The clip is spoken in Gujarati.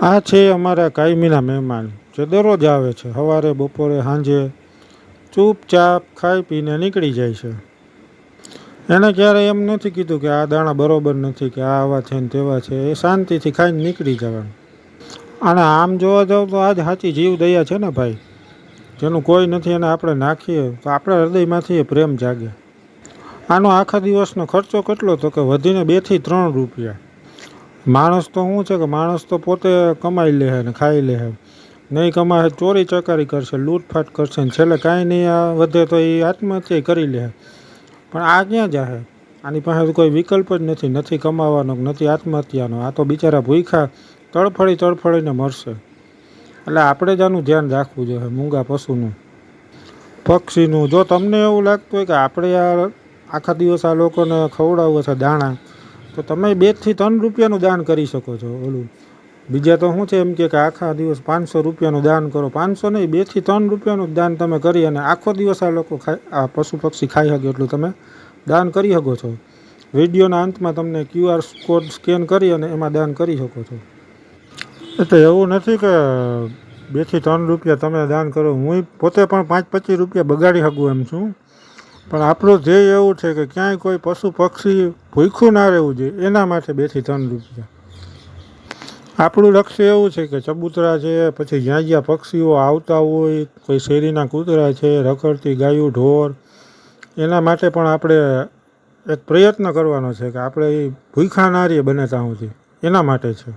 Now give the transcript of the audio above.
આ છે અમારા કાયમીના મહેમાન જે દરરોજ આવે છે. સવારે, બપોરે, સાંજે ચૂપચાપ ખાઈ પીને નીકળી જાય છે. એને ક્યારેય એમ નથી કીધું કે આ દાણા બરોબર નથી, કે આ આવા છે ને તેવા છે. એ શાંતિથી ખાઈને નીકળી જવાનું. અને આમ જોવા જાવ તો આજ સાચી જીવ દયા છે ને ભાઈ. જેનું કોઈ નથી એને આપણે નાખીએ તો આપણા હૃદયમાંથી એ પ્રેમ જાગે. આનો આખા દિવસનો ખર્ચો કેટલો? તો કે વધીને 2 થી 3 રૂપિયા. માણસ તો શું છે કે માણસ તો પોતે કમાઈ લે ને ખાઈ લે, નહીં કમાય ચોરી ચકારી કરશે, લૂંટફાટ કરશે ને છેલ્લે કાંઈ નહીં આ વધે તો એ આત્મહત્યા કરી લે. પણ આ ક્યાં જાહે? આની પાસે તો કોઈ વિકલ્પ જ નથી, નથી કમાવાનો, નથી આત્મહત્યાનો. આ તો બિચારા ભૂખ્યા તડફડીને મરશે. એટલે આપણે જ આનું ધ્યાન રાખવું જોઈએ, મૂંગા પશુનું, પક્ષીનું. જો તમને એવું લાગતું હોય કે આપણે આ આખા દિવસ આ લોકોને ખવડાવવું છે દાણા, તો તમે 2 થી 3 રૂપિયાનું દાન કરી શકો છો. ઓલું બીજા તો શું છે એમ કે આખા દિવસ 500 રૂપિયાનું દાન કરો. 500 નહીં, 2 થી 3 રૂપિયાનું દાન તમે કરી અને આખો દિવસ આ લોકો ખાય, આ પશુ પક્ષી ખાઈ શકે એટલું તમે દાન કરી શકો છો. વિડીયોના અંતમાં તમને QR કોડ સ્કેન કરી અને એમાં દાન કરી શકો છો. એટલે એવું નથી કે 2 થી 3 રૂપિયા તમે દાન કરો. હું પોતે પણ 5-25 રૂપિયા બગાડી શકું એમ છું. પણ આપણું ધ્યેય એવું છે કે ક્યાંય કોઈ પશુ પક્ષી ભૂખ્યું ના રહેવું જોઈએ, એના માટે 2 થી 3 રૂપિયા. આપણું લક્ષ્ય એવું છે કે ચબૂતરા છે, પછી જ્યાં જ્યાં પક્ષીઓ આવતા હોય, કોઈ શેરીના કૂતરા છે, રખડતી ગાયું ઢોર, એના માટે પણ આપણે એક પ્રયત્ન કરવાનો છે કે આપણે એ ભૂખ્યા ના રહીએ બને ત્યાં સુધી. એના માટે છે.